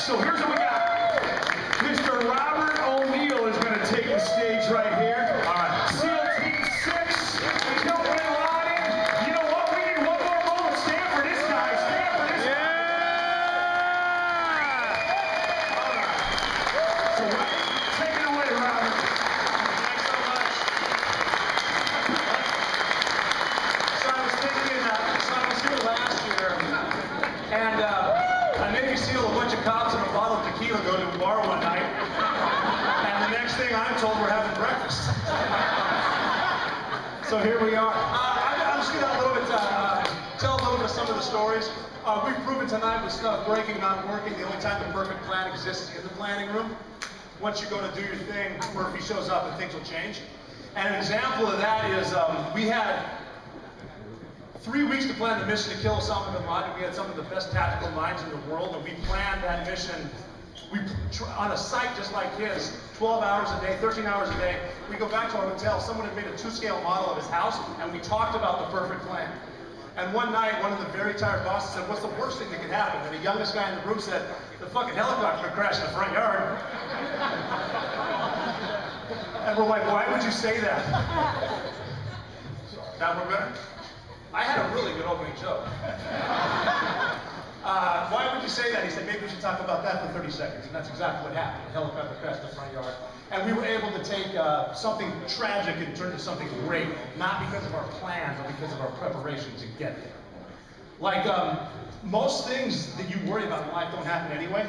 So here's what we got. Mr. Robert O'Neill is going to take the stage right here. All right. SEAL Team 6, Osama Bin Laden. You know what? We need one more moment. Stand for this guy. Stand for this guy. All right. So take it away, Robert. Thanks so much. So I was thinking, so I was here last year, and I Navy SEAL a bunch of cops and a bottle of tequila go to a bar one night, and the next thing I'm told we're having breakfast. So here we are. I'm just going to tell a little bit of some of the stories. We've proven tonight with stuff breaking, not working, the only time the perfect plan exists is in the planning room. Once you go to do your thing, Murphy shows up and things will change. And an example of that is we had 3 weeks to plan the mission to kill Osama Bin Laden. We had some of the best tactical minds in the world, and we planned that mission on a site just like his, 12 hours a day, 13 hours a day. We go back to our hotel, someone had made a 2-scale model of his house, and we talked about the perfect plan. And one night, one of the very tired bosses said, what's the worst thing that could happen? And the youngest guy in the room said, the fucking helicopter would crash in the front yard. And we're like, why would you say that? Now we're better? I had a really good opening joke. Why would you say that? He said, maybe we should talk about that for 30 seconds. And that's exactly what happened. The helicopter crashed in the front yard. And we were able to take something tragic and turn it into something great, not because of our plan, but because of our preparation to get there. Like, most things that you worry about in life don't happen anyway.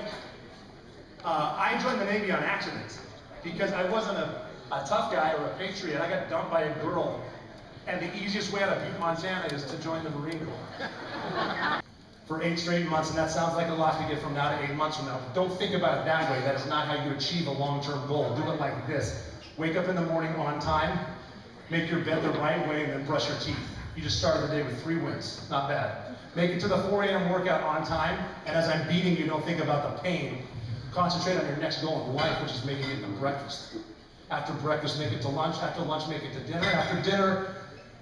I joined the Navy on accident because I wasn't a tough guy or a patriot. I got dumped by a girl. And the easiest way out of Butte, Montana is to join the Marine Corps. For 8 straight months, and that sounds like a lot to get from now to 8 months from now. Don't think about it that way. That is not how you achieve a long-term goal. Do it like this. Wake up in the morning on time, make your bed the right way, and then brush your teeth. You just started the day with 3 wins. Not bad. Make it to the 4 a.m. workout on time, and as I'm beating you, don't think about the pain. Concentrate on your next goal in life, which is making it to breakfast. After breakfast, make it to lunch. After lunch, make it to dinner. After dinner,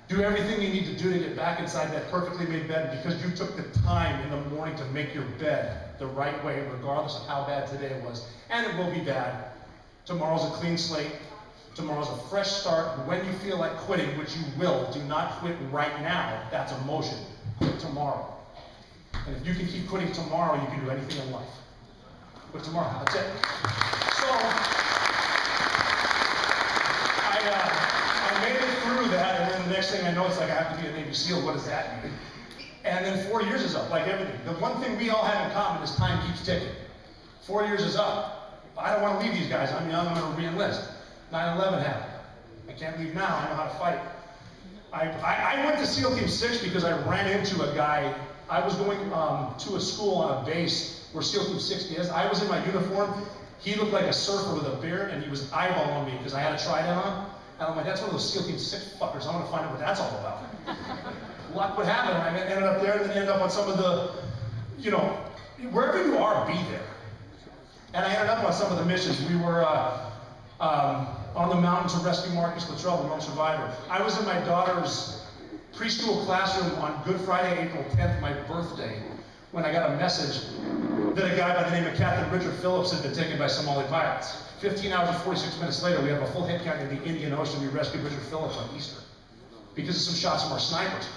do everything you need to do to get back inside that perfectly made bed because you took the time in the morning to make your bed the right way, regardless of how bad today was. And it will be bad. Tomorrow's a clean slate. Tomorrow's a fresh start. When you feel like quitting, which you will, do not quit right now. That's emotion. Quit tomorrow. And if you can keep quitting tomorrow, you can do anything in life. Quit tomorrow. That's it. So, I made it through that, and then the next thing I know, it's like I have to be a Navy SEAL. What does that mean? And then 4 years is up, like everything. The one thing we all have in common is time keeps ticking. 4 years is up. I don't want to leave these guys. I'm young. I'm going to re-enlist. 9/11 happened. I can't leave now. I know how to fight. I went to SEAL Team 6 because I ran into a guy. I was going to a school on a base where SEAL Team 6 is. I was in my uniform. He looked like a surfer with a beard, and he was eyeballing me because I had a trident on. And I'm like, that's one of those SEAL Team 6 fuckers. I want to find out what that's all about. Luck would happen. I ended up there, and then ended up on some of the, you know, wherever you are, be there. And I ended up on some of the missions. We were on the mountain to rescue Marcus Luttrell, the lone survivor. I was in my daughter's preschool classroom on Good Friday, April 10th, my birthday, when I got a message that a guy by the name of Captain Richard Phillips had been taken by Somali pirates. 15 hours and 46 minutes later, we have a full head count in the Indian Ocean. We rescued Richard Phillips on Easter because of some shots from our snipers.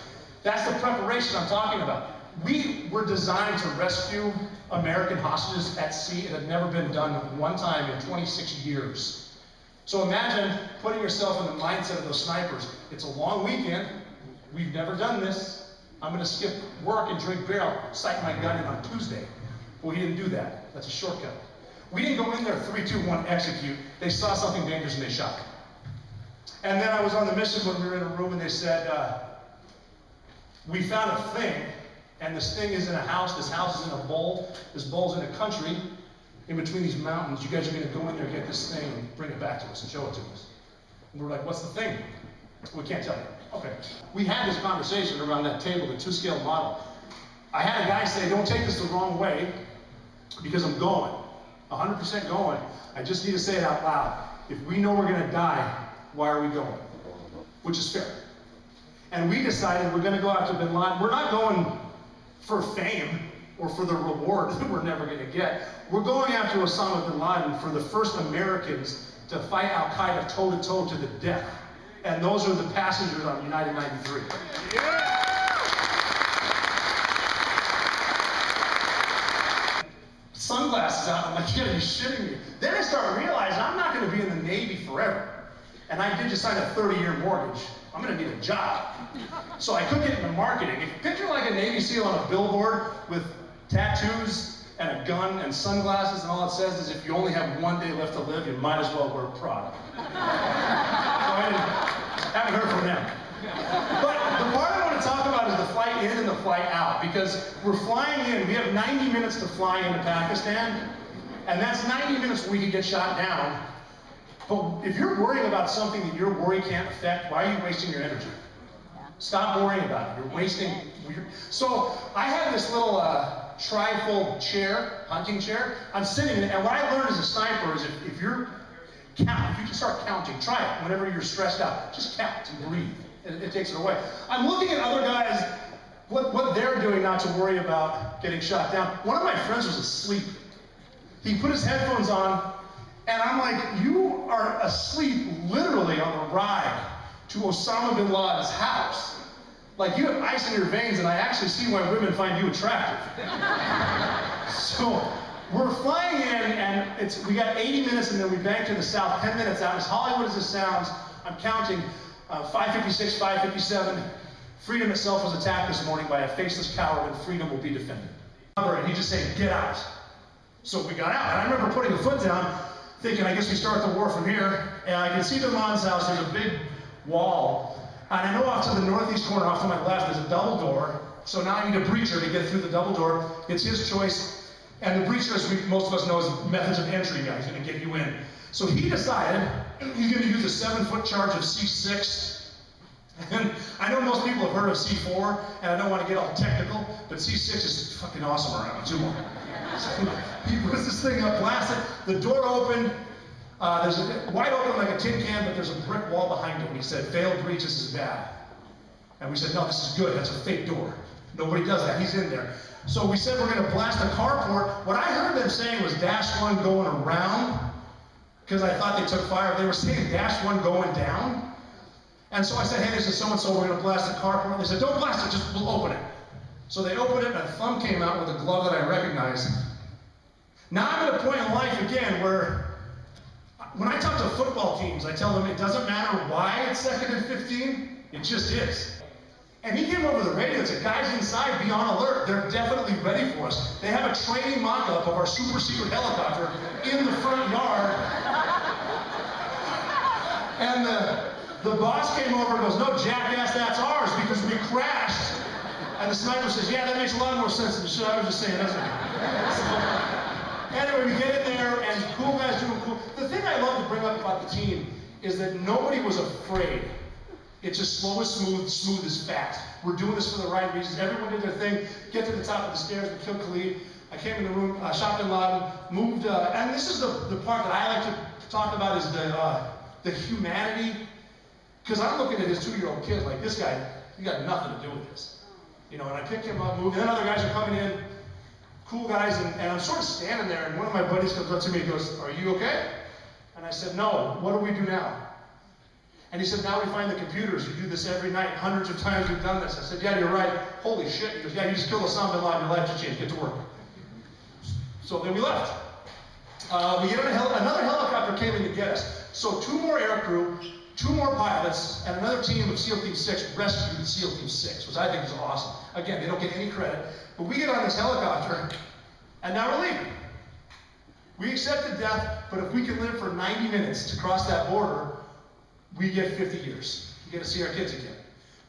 That's the preparation I'm talking about. We were designed to rescue American hostages at sea. It had never been done one time in 26 years. So imagine putting yourself in the mindset of those snipers. It's a long weekend. We've never done this. I'm going to skip work and drink beer. I'll sight my gun in on Tuesday. Well, he didn't do that. That's a shortcut. We didn't go in there 3, 2, 1, execute. They saw something dangerous and they shot. And then I was on the mission when we were in a room and they said, we found a thing, and this thing is in a house. This house is in a bowl. This bowl's in a country in between these mountains. You guys are going to go in there, get this thing, and bring it back to us and show it to us. And we're like, what's the thing? We can't tell you. Okay. We had this conversation around that table, the 2-scale model. I had a guy say, don't take this the wrong way, because I'm going. 100% going. I just need to say it out loud. If we know we're going to die, why are we going? Which is fair. And we decided we're going to go after Bin Laden. We're not going for fame. or for the reward that we're never going to get. We're going after Osama Bin Laden for the first Americans to fight Al-Qaeda toe-to-toe to the death. And those are the passengers on United 93. Sunglasses out, I'm like, you gotta be shitting me. Then I start realizing I'm not gonna be in the Navy forever. And I did just sign a 30-year mortgage. I'm gonna need a job. So I could get into marketing. If you picture like a Navy SEAL on a billboard with tattoos and a gun and sunglasses, and all it says is if you only have one day left to live, you might as well wear Prada. So I haven't heard from them. But the part I want to talk about is the flight in and the flight out, because we're flying in. We have 90 minutes to fly into Pakistan, and that's 90 minutes where we could get shot down. But if you're worrying about something that your worry can't affect, why are you wasting your energy? Stop worrying about it. You're wasting. So I have this little trifold chair, hunting chair. I'm sitting in it, and what I learned as a sniper is if you can start counting. Try it whenever you're stressed out. Just count and breathe. It takes it away. I'm looking at other guys, what they're doing not to worry about getting shot down. One of my friends was asleep. He put his headphones on, and I'm like, you are asleep literally on the ride to Osama Bin Laden's house. Like, you have ice in your veins, and I actually see why women find you attractive. So we're flying in, and we got 80 minutes, and then we bank to the south, 10 minutes out. As Hollywood as this sounds, I'm counting 5:56, 5:57. Freedom itself was attacked this morning by a faceless coward, and freedom will be defended. And he just said, get out. So we got out, and I remember putting a foot down, thinking, I guess we start the war from here. And I can see Damon's house. There's a big wall. And I know off to the northeast corner, off to my left, there's a double door. So now I need a breacher to get through the double door. It's his choice. And the breacher, as most of us know, is methods of entry, guys. He's going to get you in. So he decided he's going to use a 7-foot charge of C6. And I know most people have heard of C4, and I don't want to get all technical, but C6 is fucking awesome around too long. So he puts this thing up, blasted. The door opened. There's a wide open like a tin can, but there's a brick wall behind it. And he said, failed breach, this is bad. And we said, no, this is good. That's a fake door. Nobody does that. He's in there. So we said we're going to blast a carport. What I heard them saying was dash 1 going around, because I thought they took fire. They were saying dash 1 going down. And so I said, hey, this is so-and-so. We're going to blast the carport. They said, don't blast it. Just we'll open it. So they opened it, and a thumb came out with a glove that I recognized. Now I'm at a point in life, again, where when I talk to football teams, I tell them it doesn't matter why it's 2nd and 15, it just is. And he came over the radio and said, guys inside, be on alert. They're definitely ready for us. They have a training mock-up of our super secret helicopter in the front yard. And the boss came over and goes, no, jackass, that's ours because we crashed. And the sniper says, yeah, that makes a lot more sense than the shit I was just saying, doesn't it? So, anyway, we get in there, and cool guys doing cool. The thing I love to bring up about the team is that nobody was afraid. It's just slow as smooth, smooth as fast. We're doing this for the right reasons. Everyone did their thing. Get to the top of the stairs, we killed Khalid. I came in the room, shot Bin Laden, moved, and this is the part that I like to talk about is the humanity. Because I'm looking at this 2-year-old kid like, this guy, he got nothing to do with this. You know, and I picked him up, moved, and then other guys are coming in, cool guys, and I'm sort of standing there, and one of my buddies comes up to me and goes, are you okay? And I said, no, what do we do now? And he said, now we find the computers. You do this every night. Hundreds of times we've done this. I said, yeah, you're right. Holy shit. He goes, yeah, you just killed Osama Bin Laden. Your life just changed. Get to work. So then we left. We get on another helicopter came in to get us. So 2 more aircrew, 2 more pilots, and another team of SEAL Team 6 rescued SEAL Team 6, which I think is awesome. Again, they don't get any credit. But we get on this helicopter, and now we're leaving. We accepted death, but if we can live for 90 minutes to cross that border, we get 50 years. We get to see our kids again.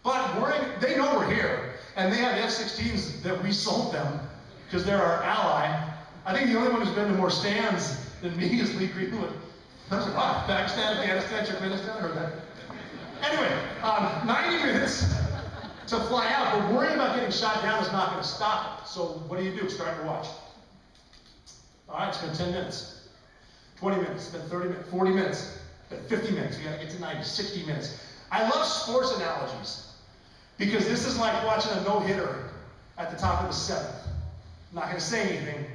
But they know we're here, and they have F-16s that we sold them because they're our ally. I think the only one who's been to more stands than me is Lee Greenwood. That's a lot. Pakistan, Afghanistan, Turkmenistan, heard that. Anyway, 90 minutes to fly out, but worrying about getting shot down is not going to stop it. So what do? Start your watch. All right, it's been 10 minutes, 20 minutes, it's been 30 minutes, 40 minutes. 50 minutes, we gotta get to 90, 60 minutes. I love sports analogies because this is like watching a no-hitter at the top of the 7th. I'm not going to say anything.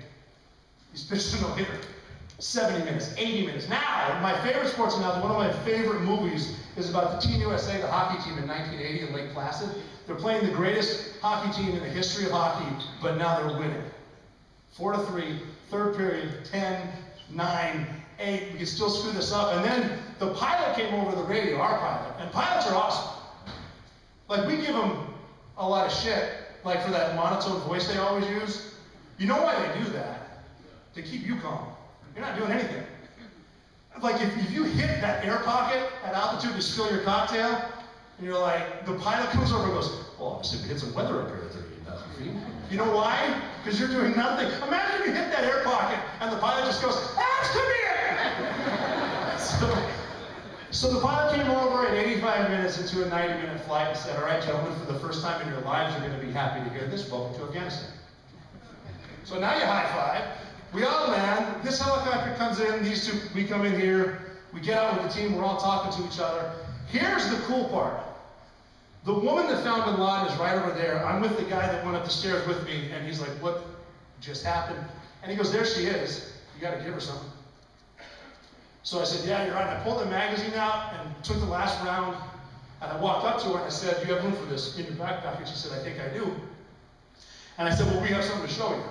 He's pitched a no-hitter. 70 minutes, 80 minutes. Now, my favorite sports analogy, one of my favorite movies is about the Team USA, the hockey team in 1980 in Lake Placid. They're playing the greatest hockey team in the history of hockey, but now they're winning. 4-3, third period, 10, 9, 8. We can still screw this up. And then the pilot came over the radio, our pilot, and pilots are awesome. Like, we give them a lot of shit, like for that monotone voice they always use. You know why they do that? To keep you calm. You're not doing anything. Like, if you hit that air pocket at altitude to spill your cocktail, and you're like, the pilot comes over and goes, well, obviously we hit some weather up here at 38,000 feet. You know why? Because you're doing nothing. Imagine you hit that air pocket, and the pilot just goes, Alex, come here! So the pilot came over at 85 minutes into a 90-minute flight and said, all right, gentlemen, for the first time in your lives, you're going to be happy to hear this. Welcome to Afghanistan. So now you high-five. We all land. This helicopter comes in. These two, we come in here. We get out with the team. We're all talking to each other. Here's the cool part. The woman that found Bin Laden is right over there. I'm with the guy that went up the stairs with me, and he's like, what just happened? And he goes, there she is. You got to give her something. So I said, yeah, you're right. And I pulled the magazine out and took the last round, and I walked up to her and I said, do you have room for this in your backpack? And she said, I think I do. And I said, well, we have something to show you.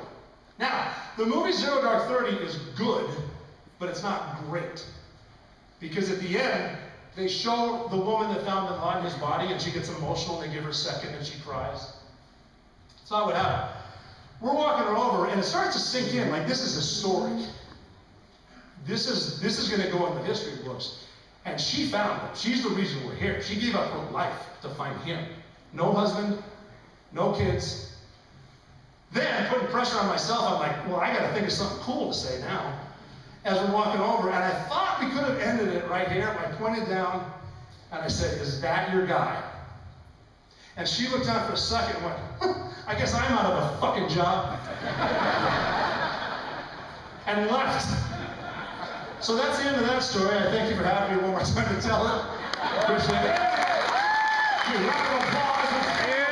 Now, the movie Zero Dark 30 is good, but it's not great. Because at the end, they show the woman that found Bin Laden's body, and she gets emotional, and they give her a second, and she cries. That's not what happened. We're walking her over, and it starts to sink in, like this is historic. This is going to go in the history books. And she found him. She's the reason we're here. She gave up her life to find him. No husband, no kids. Then, putting pressure on myself, I'm like, well, I got to think of something cool to say now. As we're walking over, and I thought we could have ended it right here. I pointed down, and I said, is that your guy? And she looked down for a second and went, I guess I'm out of a fucking job. And left. So that's the end of that story. I thank you for having me one more time to tell it. Appreciate it. Round of applause.